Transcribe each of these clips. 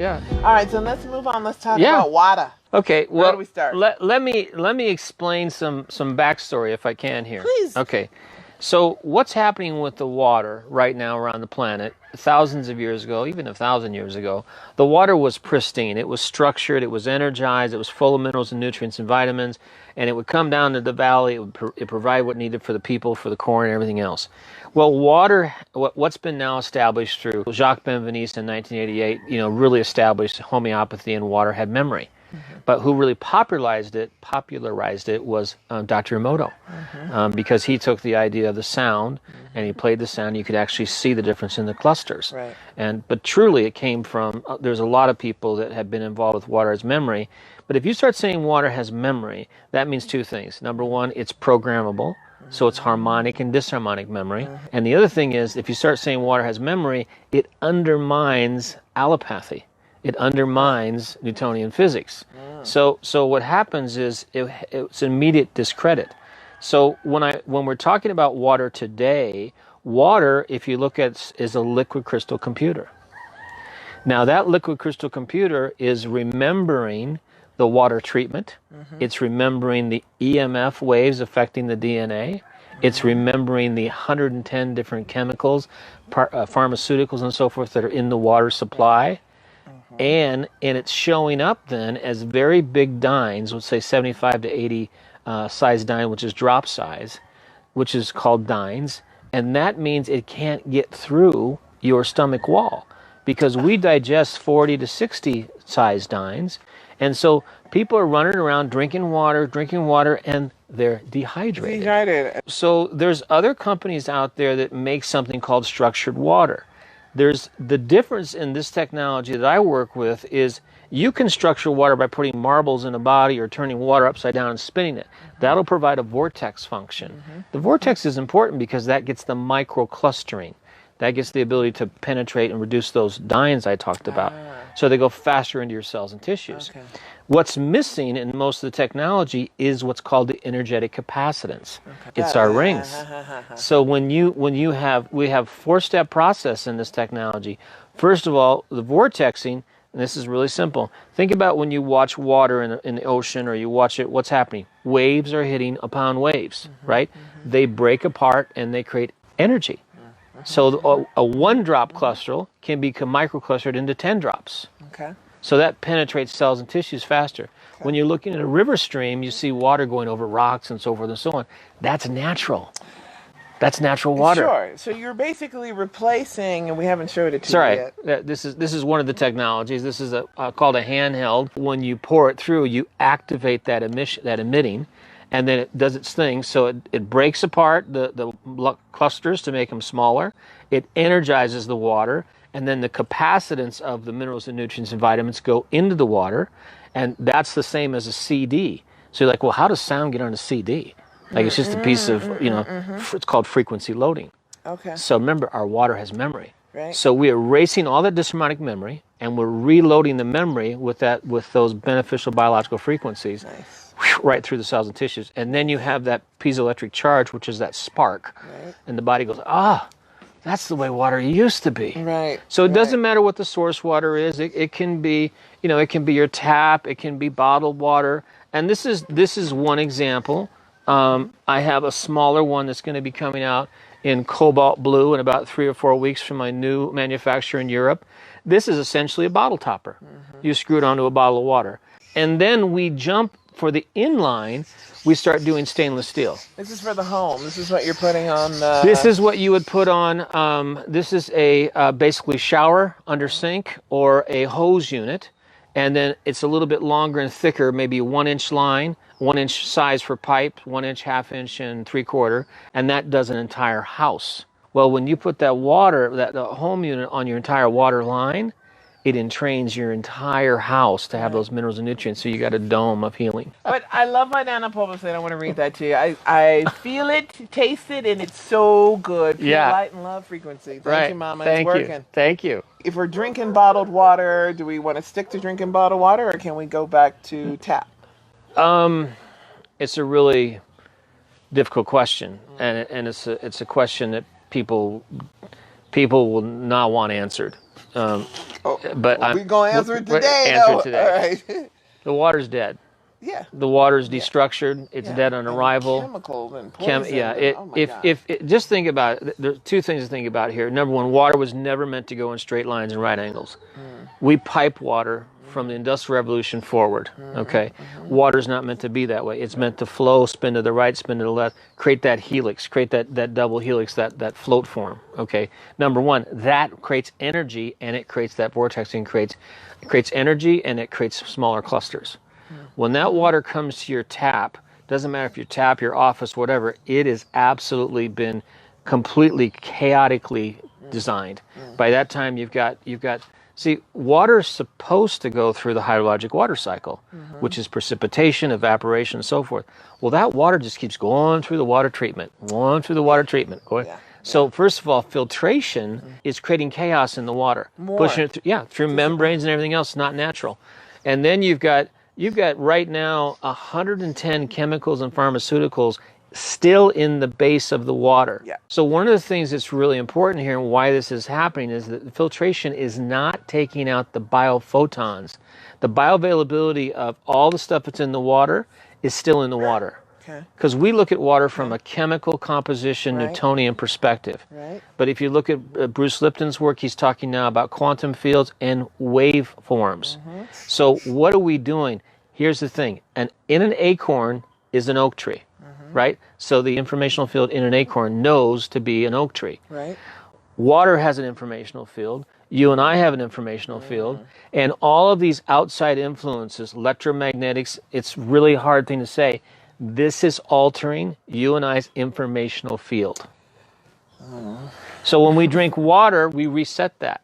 yeah. All right, so let's move on. Let's talk about water. Okay, well, where do we start? Let me explain some backstory if I can here. Please. Okay, so what's happening with the water right now around the planet? Thousands of years ago, even 1,000 years ago, the water was pristine. It was structured. It was energized. It was full of minerals and nutrients and vitamins. And it would come down to the valley. It provide what needed for the people, for the corn, and everything else. Well, water, what's been now established through Jacques Benveniste in 1988, really established homeopathy and water had memory. But who really popularized it was Dr. Emoto, because he took the idea of the sound and he played the sound. You could actually see the difference in the clusters. Right. But truly it came from, there's a lot of people that have been involved with water as memory. But if you start saying water has memory, that means two things. Number one, it's programmable. So it's harmonic and disharmonic memory. And the other thing is, if you start saying water has memory, it undermines allopathy. It undermines Newtonian physics. So what happens is it's immediate discredit. So when we're talking about water today, water, if you look at, is a liquid crystal computer. Now that liquid crystal computer is remembering the water treatment. It's remembering the EMF waves affecting the DNA. It's remembering the 110 different chemicals, pharmaceuticals and so forth that are in the water supply. And it's showing up then as very big dynes, let's say 75 to 80 size dyne, which is drop size, which is called dynes. And that means it can't get through your stomach wall because we digest 40 to 60 size dynes. And so people are running around drinking water, and they're dehydrated. So there's other companies out there that make something called structured water. There's the difference in this technology that I work with is you can structure water by putting marbles in a body or turning water upside down and spinning it. That'll provide a vortex function. The vortex is important because that gets the microclustering. That gets the ability to penetrate and reduce those dynes I talked about. So they go faster into your cells and tissues. What's missing in most of the technology is what's called the energetic capacitance. It's our rings. So we have four-step process in this technology. First of all, the vortexing, and this is really simple. Think about when you watch water in the ocean or you watch it, what's happening? Waves are hitting upon waves, right? They break apart and they create energy. So a one-drop cluster can become microclustered into 10 drops. So that penetrates cells and tissues faster. When you're looking at a river stream, you see water going over rocks and so forth and so on. That's natural. That's natural water. Sure. So you're basically replacing, and we haven't showed it to you yet. This is one of the technologies. This is called a handheld. When you pour it through, you activate that emitting, and then it does its thing. So it breaks apart the clusters to make them smaller. It energizes the water. And then the capacitance of the minerals and nutrients and vitamins go into the water, and that's the same as a CD. So you're like, well, how does sound get on a CD? Like it's just a piece of, it's called frequency loading. So remember, our water has memory. So we're erasing all that disharmonic memory, and we're reloading the memory with those beneficial biological frequencies right through the cells and tissues. And then you have that piezoelectric charge, which is that spark, and the body goes, that's the way water used to be. So it doesn't matter what the source water is. It can be, it can be your tap. It can be bottled water. And this is one example. I have a smaller one that's going to be coming out in cobalt blue in about 3 or 4 weeks from my new manufacturer in Europe. This is essentially a bottle topper. You screw it onto a bottle of water. And then we jump for the inline. We start doing stainless steel. This is for the home. This is what you're putting on. This is what you would put on. This is a basically shower under sink or a hose unit. And then it's a little bit longer and thicker, maybe a 1-inch line, 1-inch size for pipe, 1-inch, 1/2 inch, and 3/4. And that does an entire house. Well, when you put that the home unit on your entire water line, it entrains your entire house to have those minerals and nutrients, so you got a dome of healing. But I love my nanopulver, and I want to read that to you. I feel it, taste it, and it's so good. Pure light and love frequency. Thank you, Mama. It's working. Thank you. If we're drinking bottled water, do we want to stick to drinking bottled water, or can we go back to tap? It's a really difficult question, and it's a question that people will not want answered. but we're going to answer it today. Answer it today. All right. The water's dead. Yeah. The water's destructured. It's dead on arrival. Chemicals and poison. Just think about it. There's two things to think about here. Number one, water was never meant to go in straight lines and right angles. We pipe water from the Industrial Revolution forward. Okay, water's not meant to be that way. It's meant to flow, spin to the right, spin to the left, create that helix, create that double helix, that float form. Okay, number one, that creates energy, and it creates that vortexing, creates energy, and it creates smaller clusters. When that water comes to your tap, doesn't matter if your tap, your office, whatever, it has absolutely been completely chaotically designed. By that time, you've got. See, water is supposed to go through the hydrologic water cycle, which is precipitation, evaporation, and so forth. Well, that water just keeps going through the water treatment, So first of all, filtration is creating chaos in the water, pushing it through membranes and everything else, not natural. And then you've got right now 110 chemicals and pharmaceuticals still in the base of the water. Yeah. So one of the things that's really important here and why this is happening is that the filtration is not taking out the biophotons. The bioavailability of all the stuff that's in the water is still in the water. Because we look at water from a chemical composition Newtonian perspective. But if you look at Bruce Lipton's work, he's talking now about quantum fields and wave forms. So what are we doing? Here's the thing. In an acorn is an oak tree. Right? So the informational field in an acorn knows to be an oak tree. Right. Water has an informational field. You and I have an informational field. And all of these outside influences, electromagnetics, it's really a hard thing to say. This is altering you and I's informational field. So when we drink water, we reset that.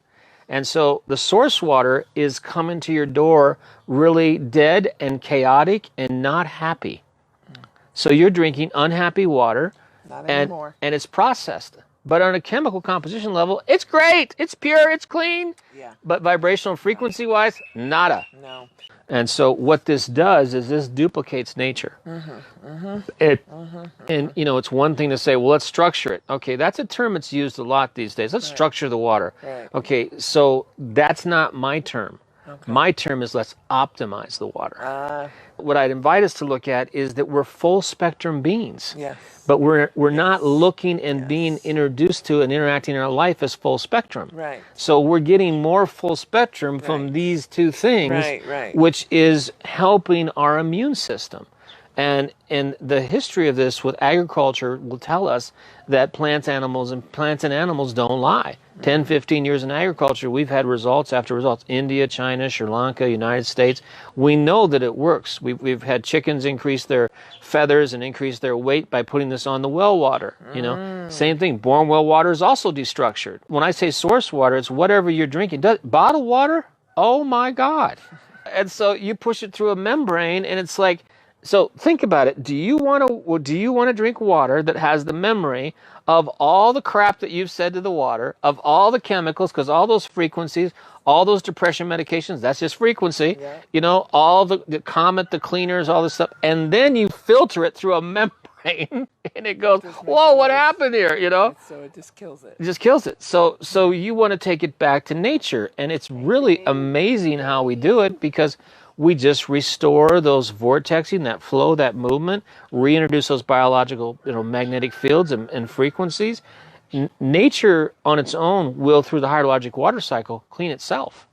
And so the source water is coming to your door really dead and chaotic and not happy. So you're drinking unhappy water, and it's processed. But on a chemical composition level, it's great, it's pure, it's clean. Yeah. But vibrational frequency-wise, nada. No. And so what this does is this duplicates nature. And it's one thing to say, well, let's structure it. Okay, that's a term that's used a lot these days. Let's structure the water. Okay, so that's not my term. My term is let's optimize the water. What I'd invite us to look at is that we're full spectrum beings. But we're not looking and being introduced to and interacting in our life as full spectrum. So we're getting more full spectrum from these two things, which is helping our immune system. And the history of this with agriculture will tell us that plants and animals don't lie. 10, 15 years in agriculture, we've had results after results. India, China, Sri Lanka, United States. We know that it works. We've had chickens increase their feathers and increase their weight by putting this on the well water. Same thing. Born well water is also destructured. When I say source water, it's whatever you're drinking. Bottled water? Oh my God. And so you push it through a membrane and it's like, so think about it. Do you want to drink water that has the memory of all the crap that you've said to the water, of all the chemicals, because all those frequencies, all those depression medications, that's just frequency, all the Comet, the cleaners, all this stuff, and then you filter it through a membrane, and it goes, whoa, what happened here, So it just kills it. It just kills it. So you want to take it back to nature, and it's really amazing how we do it, because we just restore those vortexing, that flow, that movement, reintroduce those biological, magnetic fields and frequencies. Nature on its own will, through the hydrologic water cycle, clean itself.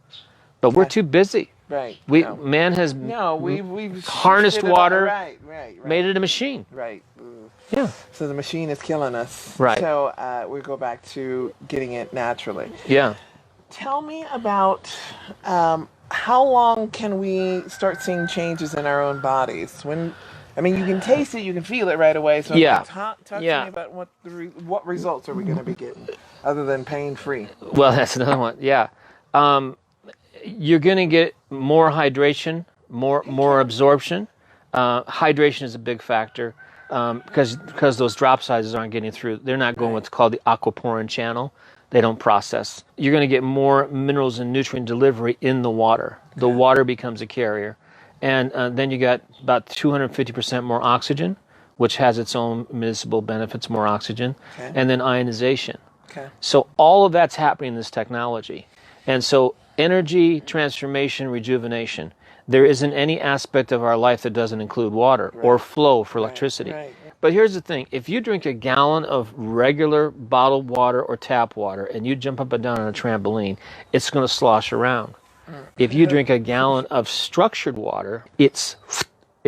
But we're too busy. Man has we've harnessed water, made it a machine. Yeah. So the machine is killing us. Right. So we go back to getting it naturally. Yeah. Tell me about how long can we start seeing changes in our own bodies? You can taste it, you can feel it right away. So talk to me about what results are we going to be getting other than pain-free? Well, that's another one. Yeah. You're going to get more hydration, more absorption. Hydration is a big factor because those drop sizes aren't getting through. They're not going what's called the aquaporin channel. They don't process. You're going to get more minerals and nutrient delivery in the water. The water becomes a carrier. And then you got about 250% more oxygen, which has its own medicinal benefits, more oxygen. And then ionization. So all of that's happening in this technology. And so energy, transformation, rejuvenation. There isn't any aspect of our life that doesn't include water or flow for electricity. But here's the thing. If you drink a gallon of regular bottled water or tap water and you jump up and down on a trampoline, it's going to slosh around. If you drink a gallon of structured water, it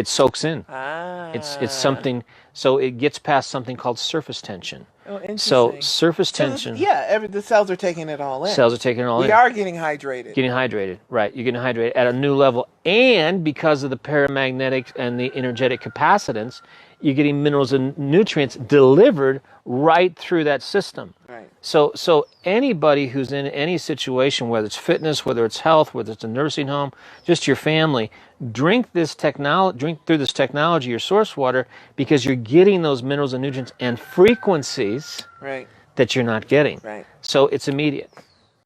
soaks in. It's something, so it gets past something called surface tension. Oh, interesting. So surface tension. The cells are taking it all in. Cells are taking it all in. We are getting hydrated. Getting hydrated, right. You're getting hydrated at a new level. And because of the paramagnetic and the energetic capacitance, you're getting minerals and nutrients delivered right through that system. Right. So anybody who's in any situation, whether it's fitness, whether it's health, whether it's a nursing home, just your family, drink through this technology, your source water, because you're getting those minerals and nutrients and frequencies that you're not getting. Right. So it's immediate.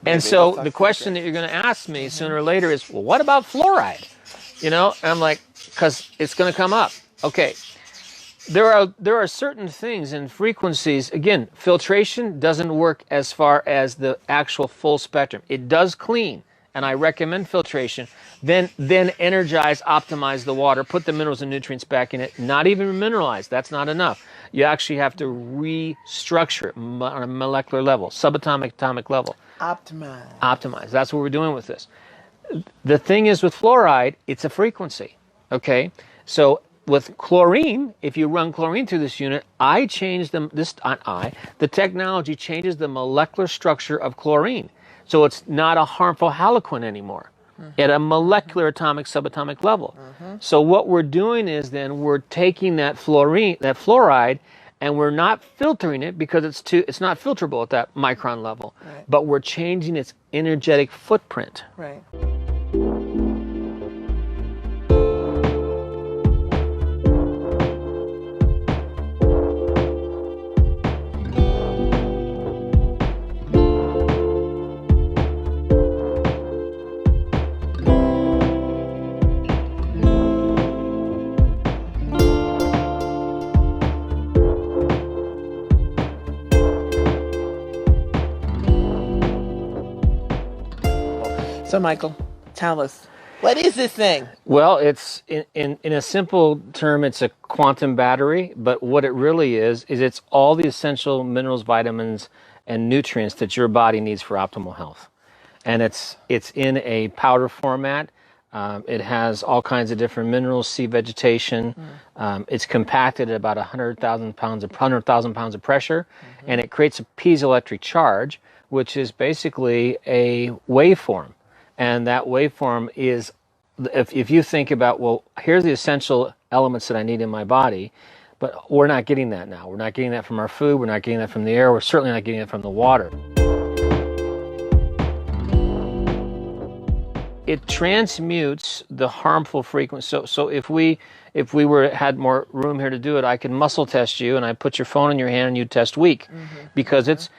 And so the question that you're going to ask me sooner or later is, well, what about fluoride? You know, and I'm like, because it's going to come up. Okay. There are certain things and frequencies. Again, filtration doesn't work as far as the actual full spectrum. It does clean, and I recommend filtration. Then energize, optimize the water, put the minerals and nutrients back in it. Not even mineralize. That's not enough. You actually have to restructure it on a molecular level, subatomic, atomic level. Optimize. That's what we're doing with this. The thing is with fluoride, it's a frequency. Okay, so with chlorine, if you run chlorine through this unit, the technology changes the molecular structure of chlorine. So it's not a harmful haloquin anymore at a molecular atomic, subatomic level. So what we're doing is then we're taking that fluoride, and we're not filtering it because it's not filterable at that micron level. Right. But we're changing its energetic footprint. Right. So, Michael, tell us, what is this thing? Well, it's in a simple term, it's a quantum battery. But what it really is it's all the essential minerals, vitamins, and nutrients that your body needs for optimal health. And it's in a powder format. It has all kinds of different minerals, sea vegetation. It's compacted at about 100,000 pounds of pressure, and it creates a piezoelectric charge, which is basically a waveform. And that waveform is, if you think about, well, here's the essential elements that I need in my body, but we're not getting that now. We're not getting that from our food. We're not getting that from the air. We're certainly not getting it from the water. It transmutes the harmful frequency. So if we had more room here to do it, I could muscle test you, and I put your phone in your hand and you test weak, because it's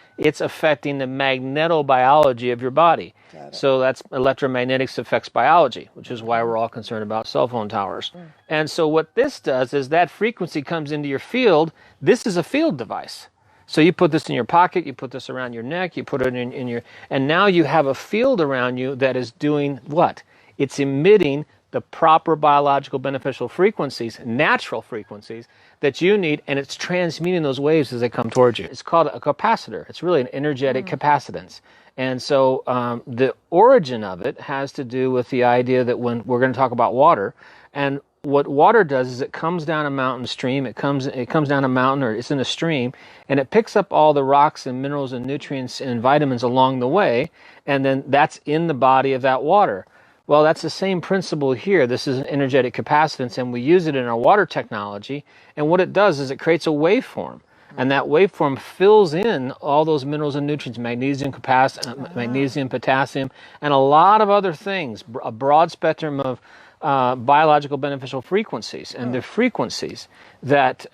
affecting the magnetobiology of your body. So that's electromagnetics affects biology, which is why we're all concerned about cell phone towers. And so what this does is that frequency comes into your field. This is a field device. So you put this in your pocket, you put this around your neck, you put it in your, and now you have a field around you that is doing what? It's emitting the proper biological beneficial frequencies, natural frequencies that you need, and it's transmitting those waves as they come towards you. It's called a capacitor. It's really an energetic capacitance. And so the origin of it has to do with the idea that when we're going to talk about water, and what water does is it comes down a mountain stream, it comes down a mountain, or it's in a stream, and it picks up all the rocks and minerals and nutrients and vitamins along the way, and then that's in the body of that water. Well, that's the same principle here. This is an energetic capacitance, and we use it in our water technology, and what it does is it creates a waveform. And that waveform fills in all those minerals and nutrients, magnesium, potassium, and a lot of other things, a broad spectrum of biological beneficial frequencies. And the frequencies that,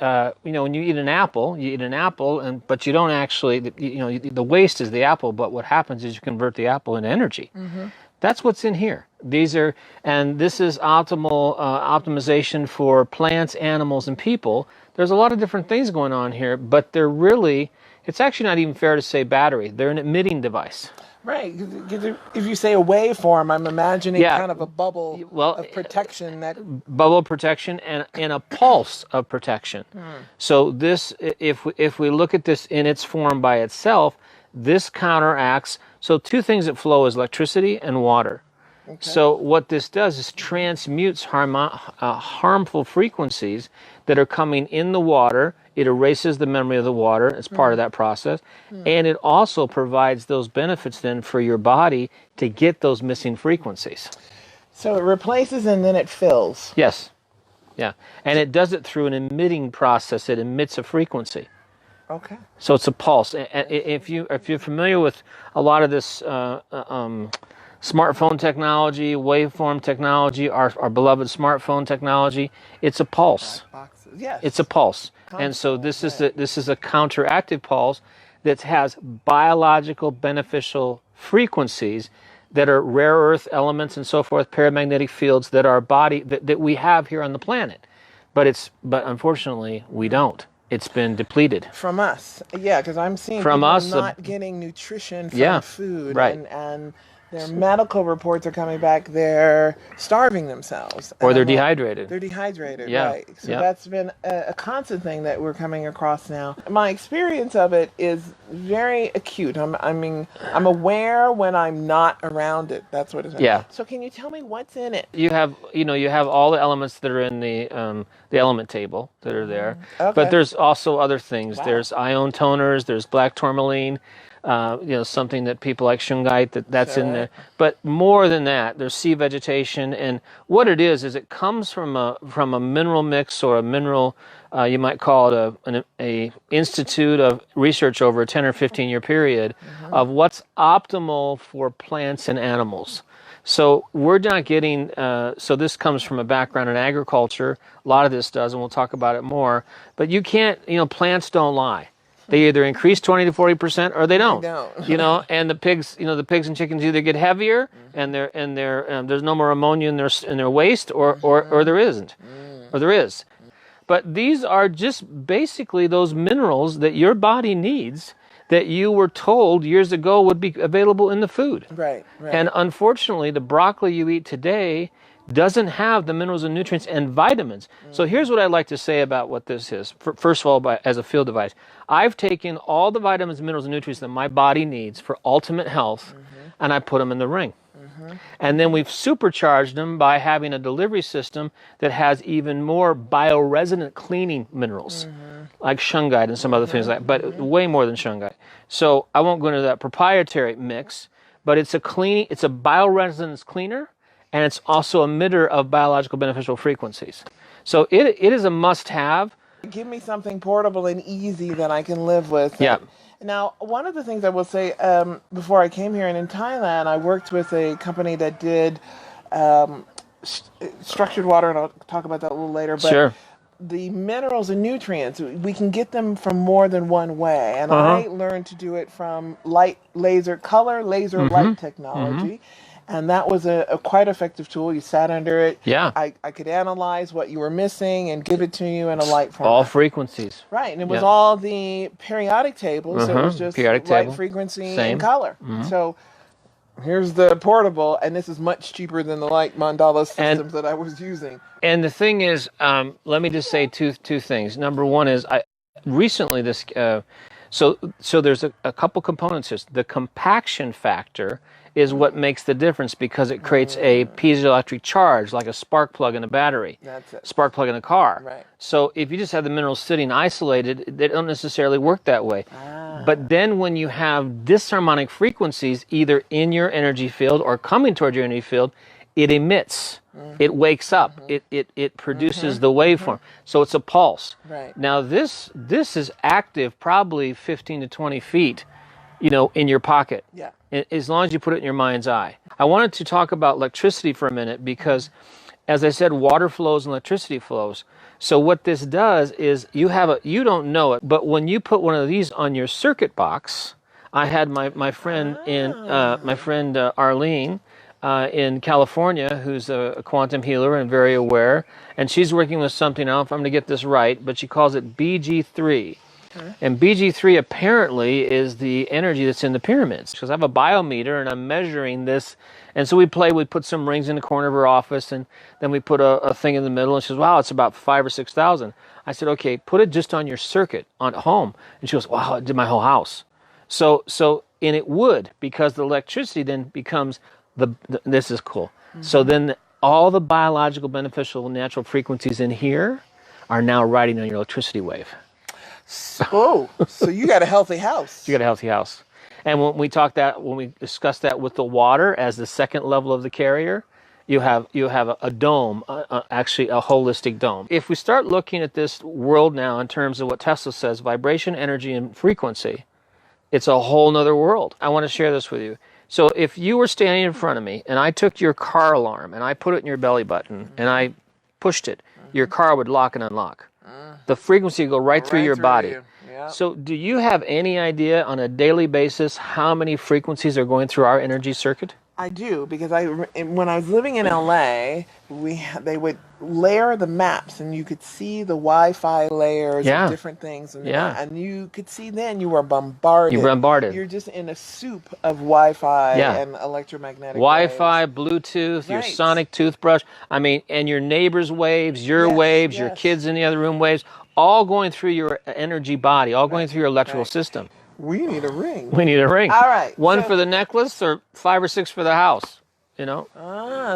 when you eat an apple, but you don't actually, the waste is the apple, but what happens is you convert the apple into energy. That's what's in here. This is optimization for plants, animals, and people. There's a lot of different things going on here, but it's actually not even fair to say battery. They're an emitting device. Right. 'Cause if you say a waveform, I'm imagining kind of a bubble of protection that bubble protection and a pulse of protection. So this, if we look at this in its form by itself, this counteracts. So two things that flow is electricity and water. Okay. So what this does is transmutes harmful frequencies that are coming in the water. It erases the memory of the water as part of that process. And it also provides those benefits then for your body to get those missing frequencies. So it replaces and then it fills. Yes. Yeah. And it does it through an emitting process. It emits a frequency. Okay. So it's a pulse. If you're familiar with a lot of this smartphone technology, waveform technology, our beloved smartphone technology, it's a pulse. Yes. It's a pulse. And so this is a counteractive pulse that has biological beneficial frequencies that are rare earth elements and so forth, paramagnetic fields that our body that we have here on the planet. But unfortunately we don't. It's been depleted. From us. Yeah, because I'm seeing from people us, not getting nutrition from food. Right. And their medical reports are coming back, they're starving themselves. Or they're dehydrated. They're dehydrated, yeah. right. So that's been a constant thing that we're coming across now. My experience of it is very acute. I'm aware when I'm not around it. That's what it is. Yeah. So can you tell me what's in it? You have all the elements that are in the element table that are there. Okay. But there's also other things. Wow. There's ion toners, there's black tourmaline, something that people like shungite, that's in there. But more than that, there's sea vegetation, and what it is it comes from a mineral mix or a mineral, you might call it a institute of research over a 10 or 15 year period of what's optimal for plants and animals. So we're not getting, so this comes from a background in agriculture. A lot of this does, and we'll talk about it more. But you can't, plants don't lie. They either increase 20 to 40% or they don't. And the pigs and chickens either get heavier and there's no more ammonia in their waste or there isn't. Or there is. But these are just basically those minerals that your body needs that you were told years ago would be available in the food. Right. And unfortunately, the broccoli you eat today doesn't have the minerals and nutrients and vitamins. So here's what I'd like to say about what this is. First of all, as a field device, I've taken all the vitamins, minerals, and nutrients that my body needs for ultimate health, and I put them in the ring. And then we've supercharged them by having a delivery system that has even more bioresonant cleaning minerals, like shungite and some other things like that, but way more than shungite. So I won't go into that proprietary mix, but it's a bioresonance cleaner, and it's also an emitter of biological beneficial frequencies. So it is a must-have. Give me something portable and easy that I can live with. Yeah. Now, one of the things I will say, before I came here and in Thailand, I worked with a company that did structured water, and I'll talk about that a little later. But sure. The minerals and nutrients, we can get them from more than one way. And I learned to do it from color laser light technology. And that was a quite effective tool. You sat under it. Yeah. I could analyze what you were missing and give it to you in a light format. All frequencies. Right. And it was all the periodic tables. So it was just light frequency and color. So here's the portable, and this is much cheaper than the light mandala systems that I was using. And the thing is, let me just say two things. Number one is, recently this, so there's a couple components here. The compaction factor is what makes the difference because it creates a piezoelectric charge, like a spark plug in a battery. That's it. Spark plug in a car. Right. So if you just have the minerals sitting isolated, they don't necessarily work that way. But then when you have disharmonic frequencies either in your energy field or coming toward your energy field, it emits. It wakes up. It produces the waveform. So it's a pulse. Right. Now this is active probably 15 to 20 feet, in your pocket. Yeah. As long as you put it in your mind's eye. I wanted to talk about electricity for a minute because, as I said, water flows and electricity flows. So what this does is you don't know it, but when you put one of these on your circuit box, I had my friend Arlene in California, who's a quantum healer and very aware, and she's working with something. I don't know if I'm going to get this right, but she calls it BG3. And BG3 apparently is the energy that's in the pyramids. Because I have a biometer and I'm measuring this. And so we put some rings in the corner of her office, and then we put a thing in the middle, and she says, wow, it's about 5,000 or 6,000. I said, okay, put it just on your circuit at home. And she goes, wow, it did my whole house. And it would, because the electricity then becomes this is cool. So then all the biological, beneficial, natural frequencies in here are now riding on your electricity wave. Oh, so you got a healthy house. You got a healthy house. And when we discuss that with the water as the second level of the carrier, you have a dome, actually a holistic dome. If we start looking at this world now in terms of what Tesla says, vibration, energy, and frequency, it's a whole nother world. I want to share this with you. So if you were standing in front of me and I took your car alarm and I put it in your belly button and I pushed it, your car would lock and unlock. The frequency would go right through your body. Yep. So do you have any idea on a daily basis how many frequencies are going through our energy circuit? I do, because when I was living in LA, they would layer the maps, and you could see the Wi-Fi layers of different things, and you could see then you were bombarded. You're bombarded. You're just in a soup of Wi-Fi and electromagnetic Wi-Fi, waves. Bluetooth, your sonic toothbrush. I mean, and your neighbor's waves, your waves, your kids in the other room waves, all going through your energy body, all going through your electrical system. We need a ring. We need a ring. All right. One for the necklace or 5 or 6 for the house, you know?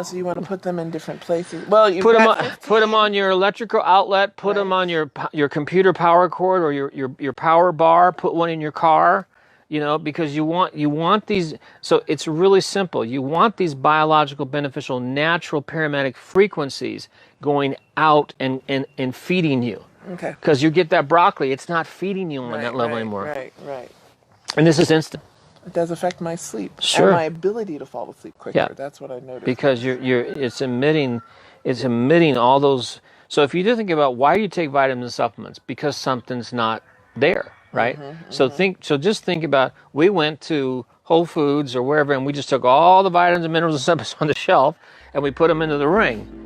So you want to put them in different places. Well, you put them on your electrical outlet, put them on your computer power cord or your power bar, put one in your car, you know, because you want these. So it's really simple. You want these biological, beneficial, natural paramagnetic frequencies going out and feeding you. Okay. Because you get that broccoli, it's not feeding you on that level anymore. Right. And this is instant. It does affect my sleep Sure. and my ability to fall asleep quicker. Yeah. That's what I noticed. Because it's emitting all those. So if you do think about why you take vitamins and supplements, because something's not there, right? So just think about, we went to Whole Foods or wherever, and we just took all the vitamins and minerals and supplements on the shelf and we put them into the ring.